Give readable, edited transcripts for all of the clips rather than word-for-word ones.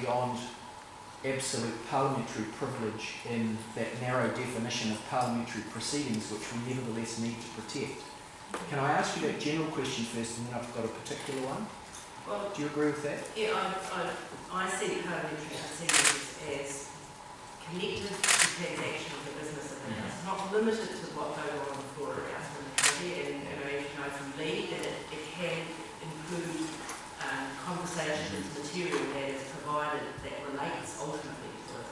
beyond absolute parliamentary privilege in that narrow definition of parliamentary proceedings, which we nevertheless need to protect. Can I ask you that general question first, and then I've got a particular one? Well, do you agree with that? Yeah, I see parliamentary proceedings as connected to transaction of the business of the House, not limited to what goes on the floor of the House and the committee, and as you know from Lee, that it can include conversations, material that is provided that relates ultimately to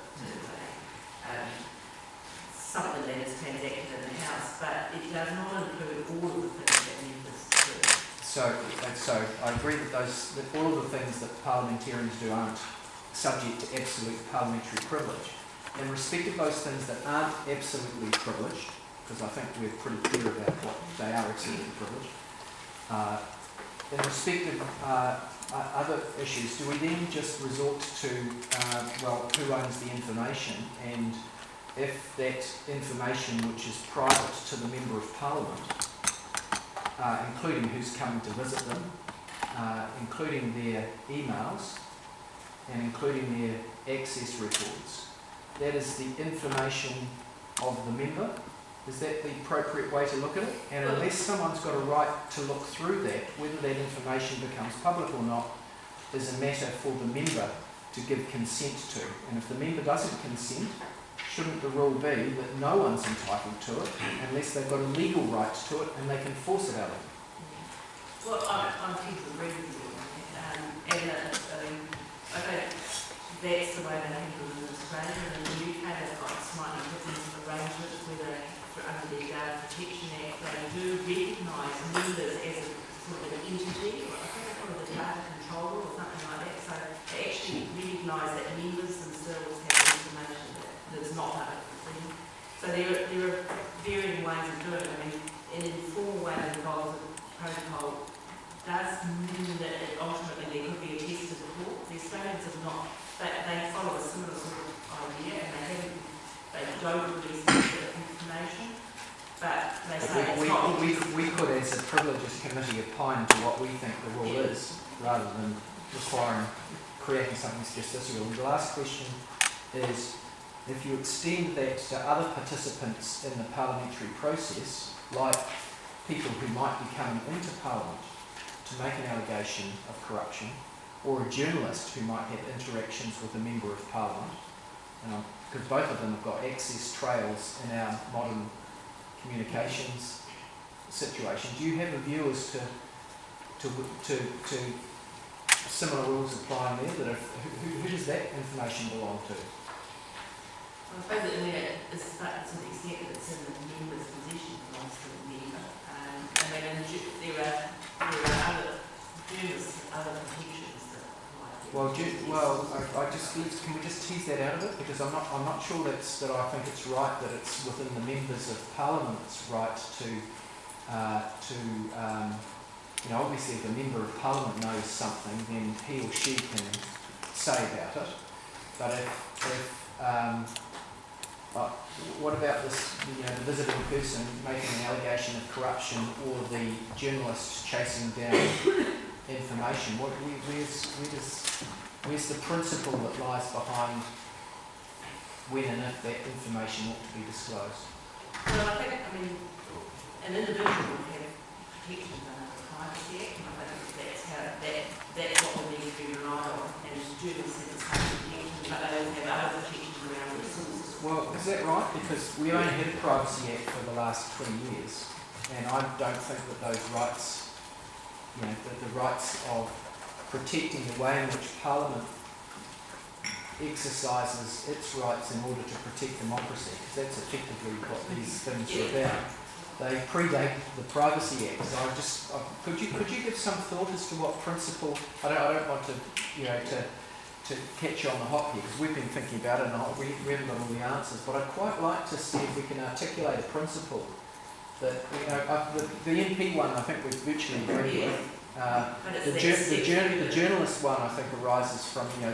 something that is transacted in the House, but it does not include all of the things that members do. So I agree that all of the things that parliamentarians do aren't subject to absolute parliamentary privilege. In respect of those things that aren't absolutely privileged, because I think we're pretty clear about what they are absolutely privileged, in respect of other issues, do we then just resort to, who owns the information, and if that information which is private to the Member of Parliament, including who's coming to visit them, including their emails, and including their access records, that is the information of the member? Is that the appropriate way to look at it? And unless someone's got a right to look through that, whether that information becomes public or not is a matter for the member to give consent to. And if the member doesn't consent, shouldn't the rule be that no one's entitled to it unless they've got a legal right to it and they can force it out of them? Well, I think the agree with you. I think that's the way they handle it in Australia, and in the UK they've got slightly different arrangements where they, under the Data Protection Act, they do recognise members as a sort of an entity, or I think they call it a data controller or something like that, so they actually recognise that members themselves have information that's not public. So there are varying ways of doing it. I mean, an informal way that involves a protocol does mean that ultimately there could be a test of the court. The Australians have not, they follow a similar sort of idea, and they don't release specific information, but they say we could, as a privileges committee, opine to what we think the rule is, rather than creating something justiciable. The last question is, if you extend that to other participants in the parliamentary process, like people who might be coming into Parliament to make an allegation of corruption, or a journalist who might have interactions with a Member of Parliament, because both of them have got access trails in our modern communications situation, do you have a view as to similar rules applying there? That who does that information belong to? I suppose that it's to the extent that it's in the member's possession belongs to the member. And then there are other journalists, other protections that might be. Can we just tease that out of it? Because I'm not sure that I think it's right that it's within the members of Parliament's right to obviously if a Member of Parliament knows something, then he or she can say about it. But what about this, the visiting person making an allegation of corruption, or the journalist chasing down information? Where's the principle that lies behind when and if that information ought to be disclosed? Well, I think, an individual would have protections under the Privacy Act, and I think that's what will need to be relied on, and journalists have the same protection, but they also have other protections around resources. Well, is that right? Because we only had a Privacy Act for the last 20 years, and I don't think that those rights, the rights of protecting the way in which Parliament exercises its rights in order to protect democracy, because that's effectively what these things are about. They predate the Privacy Act. So could you give some thought as to what principle? I don't want to catch you on the hop here, because we've been thinking about it and we haven't got all the answers. But I'd quite like to see if we can articulate a principle that the MP one I think we virtually agree with. The journalist one I think arises from the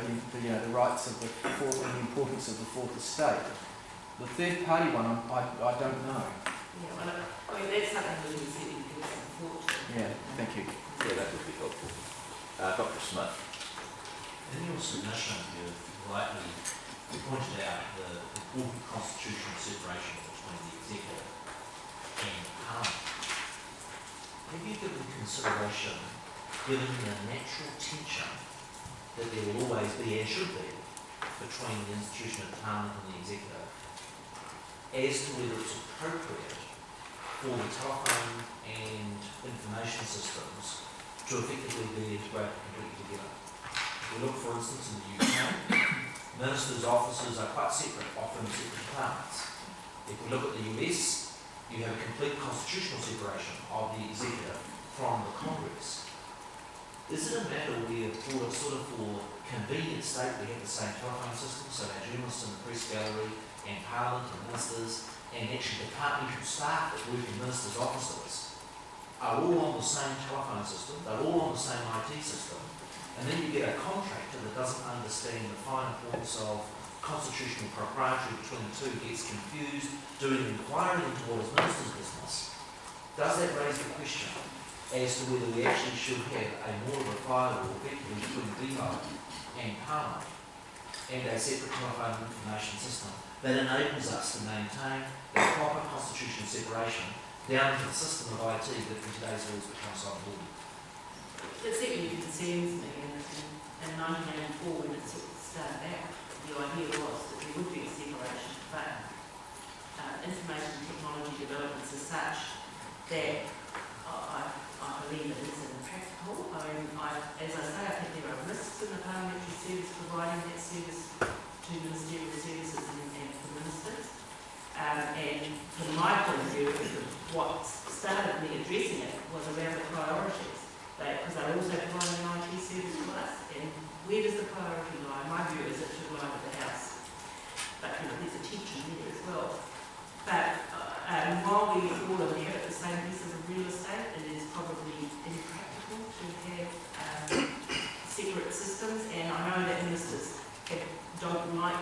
rights of the fourth and the importance of the fourth estate. The third party one I don't know. Yeah, well, that's something we can see in the report. Yeah, thank you. Yeah, that would be helpful. Dr. Smith. In your submission, you've rightly pointed out the important constitutional separation between the executive and Parliament. Have you given consideration, given the natural tension that there will always be and should be between the institution of Parliament and the executive, as to whether it's appropriate for the telephone and information systems to effectively be integrated completely together? If we look, for instance, in the UK, ministers' offices are quite separate, often separate departments. If we look at the US, you have a complete constitutional separation of the executive from the Congress. Is it a matter where, for convenience sake, we have the same telephone system, so our journalists in the press gallery and Parliament and ministers and actually departmental staff that work in ministers' offices are all on the same telephone system, they're all on the same IT system, and then you get a contractor that doesn't understand the fine points of constitutional proprietary between the two, gets confused, doing inquiry into what is minister's business. Does that raise the question as to whether we actually should have a more of a firewall effectively between VI and Parliament and a separate telephone information system that enables us to maintain the proper constitutional separation down to the system of IT that in today's laws becomes so important? It certainly concerns me, and in 1984 when it sort of started out, the idea was that there would be a separation, but information technology developments are such that I believe it is impractical. As I say, I think there are risks in the parliamentary service providing that service to ministerial services and for ministers. And from my point of view, what started me addressing it was around the priorities. Because they're also providing an IT service to us, and where does the priority lie? My view is it should lie with the House, but there's a tension there as well. But while we all inherit the same pieces of real estate, it is probably impractical to have separate systems, and I know that ministers don't like,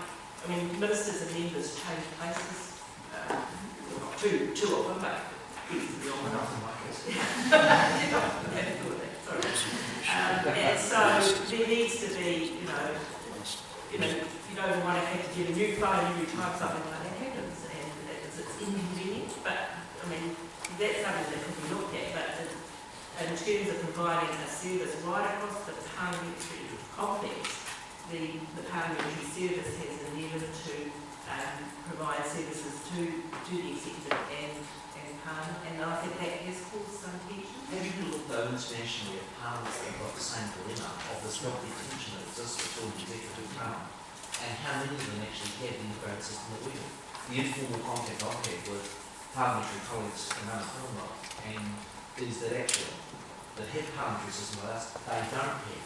ministers and members change places, not two of them, but Nothing like it. and so there needs to be, you don't want to have to get a new phone every time something like that happens, and it's inconvenient, but that's something that could be looked at. But in terms of providing a service right across the parliamentary complex, the parliamentary service has endeavoured to provide services to the executive and Parliament, and I think that has caused some tension. Have you looked though internationally at parliaments that have got the same dilemma of this lovely tension that exists between the executive and Parliament, and how many of them actually have the integrated system that we have? The informal contact I've had with parliamentary colleagues around the Commonwealth and is that actually that have parliamentary system with us, they don't have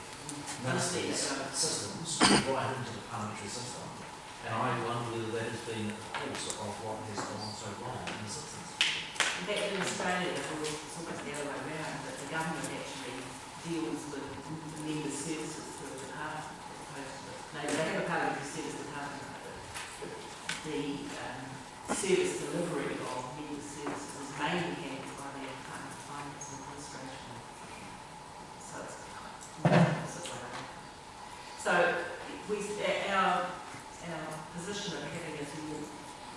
ministers' systems right into the parliamentary system, and I wonder whether that has been at the cause of what has gone so wrong in the system. In fact, in Australia, it's almost the other way around, that the government actually deals with the member services through a department, as opposed to they have a parliamentary service department, but the service delivery of member services is mainly handled by the Department of Finance and Administration. So it's opposite way around. So our position of having us all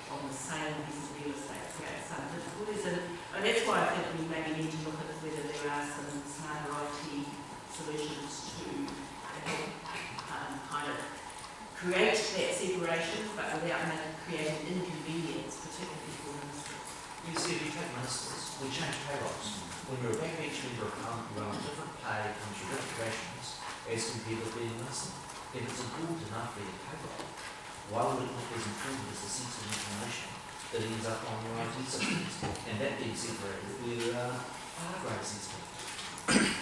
on the same piece of real estate creates some difficulties, and that's why I think we maybe need to look at whether there are some smarter IT solutions to kind of create that separation, but without creating inconvenience, particularly for ministers. You see, if you take ministers, we change payrolls. When you're a bank each member of Parliament, you're on different pay, comes from different rations, as compared with being a minister. If it's important enough for your payroll, why would it not be as important as the sensitive information that ends up on your IT systems? And that being separated, there are far greater sensitive.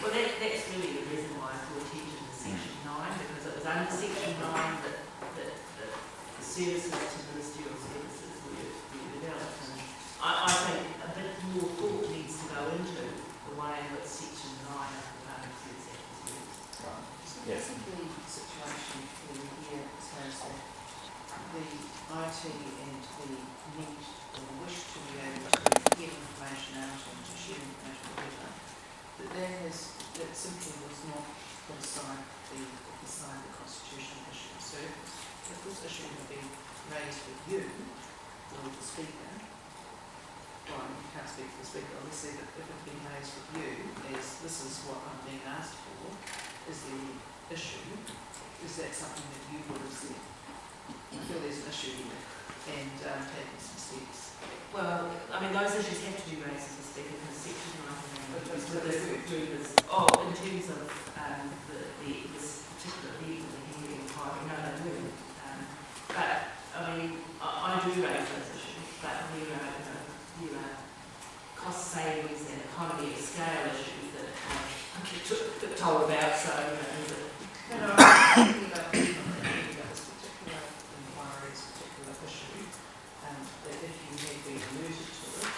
Well, that's really the reason why I brought attention to Section 9, because it was under Section 9 that the services to ministerial services were developed. And I think a bit more thought needs to go into the way in which Section 9 of the Public Service Act is used. Right. Yes. I think the situation here is that the IT and the need or the wish to be able to get information out and to share information together, that simply was not put aside the constitution. this issue had been raised with you, or with the Speaker, well, you can't speak for the Speaker, obviously, but if it had been raised with you, as this is what I'm being asked for, is the issue, is that something that you would have said? I feel there's an issue here, and taken some steps. Well, I mean, those issues have to be raised as a Speaker, because section 19 But is what this they do. is, in terms of this particular legal and hearing inquiry, no, they wouldn't. But, I mean, I do raise those issues, but there are cost savings and economy of scale issues that I get told about, so, No, I'm thinking about this particular inquiry, this particular issue, that if you had been alerted to it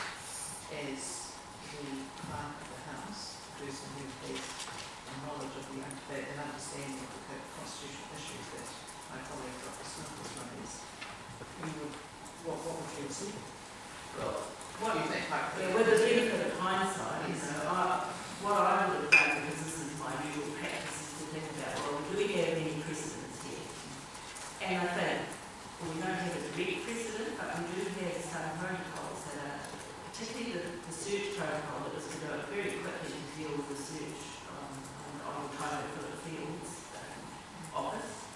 as the clerk of the House, the person who has a knowledge of an understanding of the constitutional issues that my colleague Dr. Smith has raised, what would you have said? well, What do you think, yeah, with the benefit of hindsight, what I would have done, because this is my usual practice, is to think about, well, do we have any precedents here? And I think, well, we don't have a direct precedent, but we do have some protocols that are, particularly the search protocol that was developed very quickly to deal with the search on the private fields office.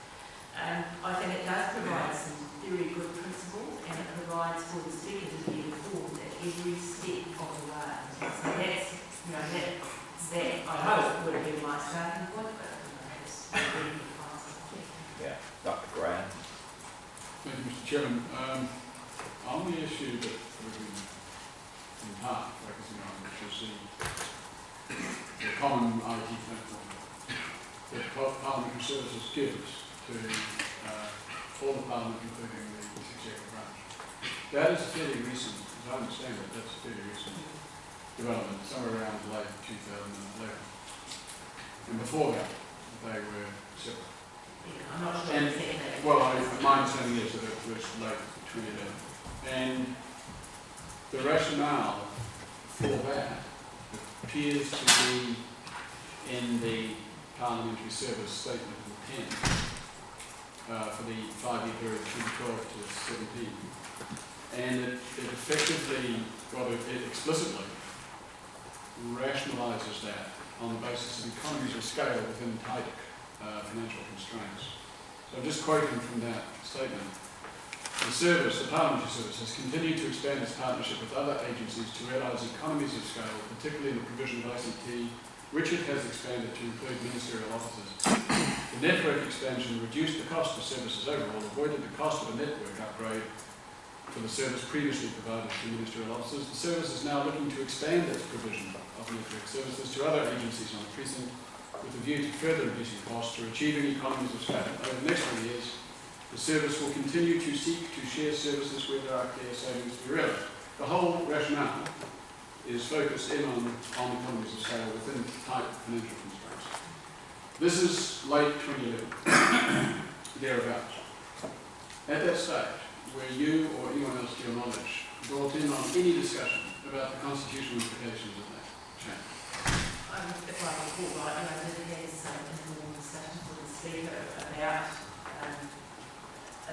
I think it does provide some very good principles, and it provides for the Speaker to be informed at every step of the way. So that's, that I hope would have been my starting point, but it's very good. Yeah, Dr. Graham. Thank you, Mr. Chairman. On the issue that we've been in part focusing on, which is the common IT platform that Parliamentary Services gives to all the Parliament, including the executive branch. That is fairly recent, as I understand it, that's a fairly recent development, somewhere around late 2011. And before that, they were separate. Yeah, I'm not sure And, exactly that. well, my understanding is that it was late 2011. And the rationale for that appears to be in the Parliamentary Service Statement of Intent for the 5-year period 2012 to 17. And it effectively, it explicitly rationalises that on the basis of economies of scale within tight financial constraints. So I'm just quoting from that statement. The service, the Parliamentary Service, has continued to expand its partnership with other agencies to realise economies of scale, particularly in the provision of ICT, which it has expanded to include ministerial offices. The network expansion reduced the cost of services overall, avoided the cost of a network upgrade for the service previously provided to ministerial offices. The service is now looking to expand its provision of network services to other agencies on the precinct with a view to further reducing costs through achieving economies of scale. Over the next 20 years, the service will continue to seek to share services where there are clear savings to be realised. The whole rationale is focused in on economies of scale within tight financial constraints. This is late 2011, thereabouts. At that stage, where you or anyone else to your knowledge brought in on any discussion about the constitutional implications of that change? If I recall right, I did have some informal discussions with the Speaker about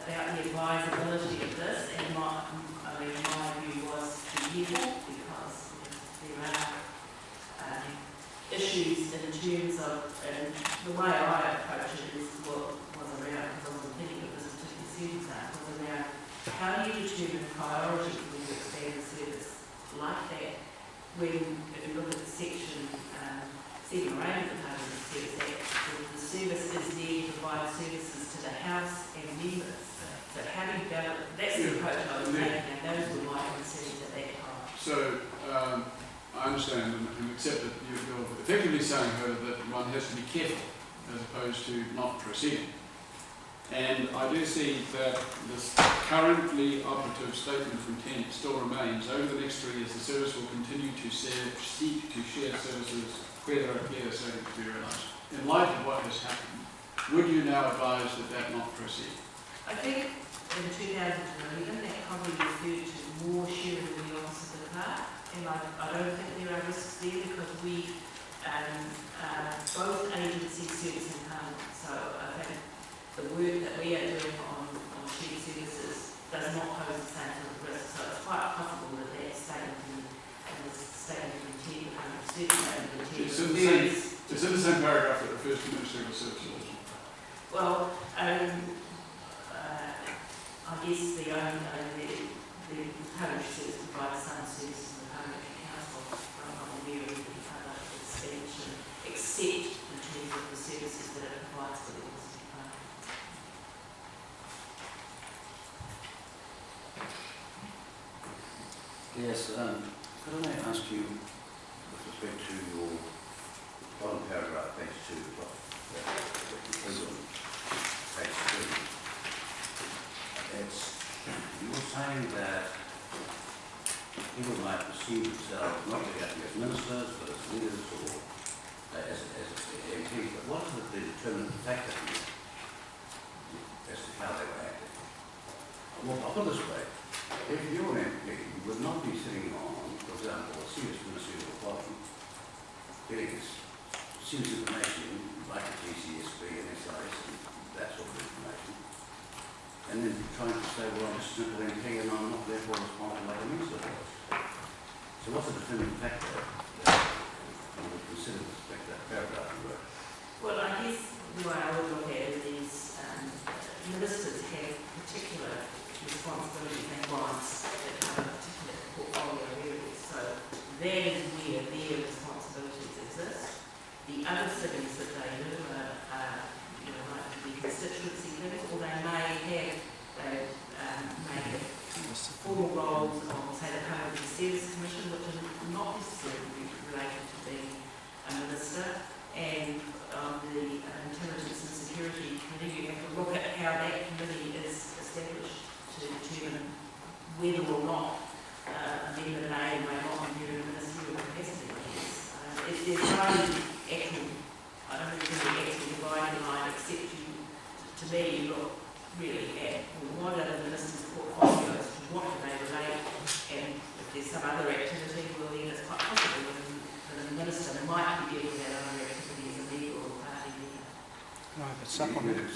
the advisability of this, and my view was to yield, because there are issues in terms of, and the way I approach it is what was around, because I wasn't thinking of this particular circumstance, was around how do you determine priority when you expand a service like that, when, if you look at the section 7 or 8 of the Parliamentary Service Act, the service is there to provide services to the House and members. So how do you balance, that's the approach I was taking, and those were my concerns at that time. So, I understand and accept that you're effectively saying, however, that one has to be careful as opposed to not proceeding. And I do see that this currently operative statement of intent still remains. Over the next 3 years, the service will continue to seek to share services where there are clear savings to be realised. In light of what has happened, would you now advise that not proceed? I think in 2011 that probably referred to more sharing in the office of the clerk, and I don't think there are risks there, because we both agencies service in Parliament. So I think the work that we are doing on chief services does not pose the same sort of risk. So it's quite possible that that statement in the statement of intent, statement of intent It's in the same, it's in the same paragraph that refers to ministerial services. well, I guess the parliamentary service provides some services to the parliamentary council. I'm not aware of any other expansion, except in terms of the services that it provides for the Autistic Parliament. Yes, could I ask you, with respect to your bottom paragraph, page 2, page 3, you were saying that people might perceive themselves not to be as ministers, but as leaders or as MPs, but what is the determinant factor here as to how they were acting? Well, I'll put it this way. If you're an MP, you would not be sitting on, for example, a serious ministerial appointment, getting serious information like the GCSB and SIS and that sort of information, and then trying to say, well, I'm just a simple MP and I'm not therefore responsible like a minister was. So what's the determining factor that you would consider with respect to that paragraph you wrote? Well, I guess the way I would look at it is ministers have particular responsibilities and rights that cover particular portfolio areas. So that is where their responsibilities exist. The other things that they do are like to be constituency things, or they may have formal roles on, say, the Parliamentary Service Commission, which are not necessarily related to being a minister, and the Intelligence and Security Committee. You have to look at how that committee is established to determine whether or not a member may or may not be in a ministerial capacity, I guess. There's no actual, I don't think there's any actual dividing line, except to me, you look really at what are the minister's portfolios, to what do they relate, and if there's some other activity, well then it's quite possible that a minister might be dealing with that other activity as a legal party leader. Can I have a supplement?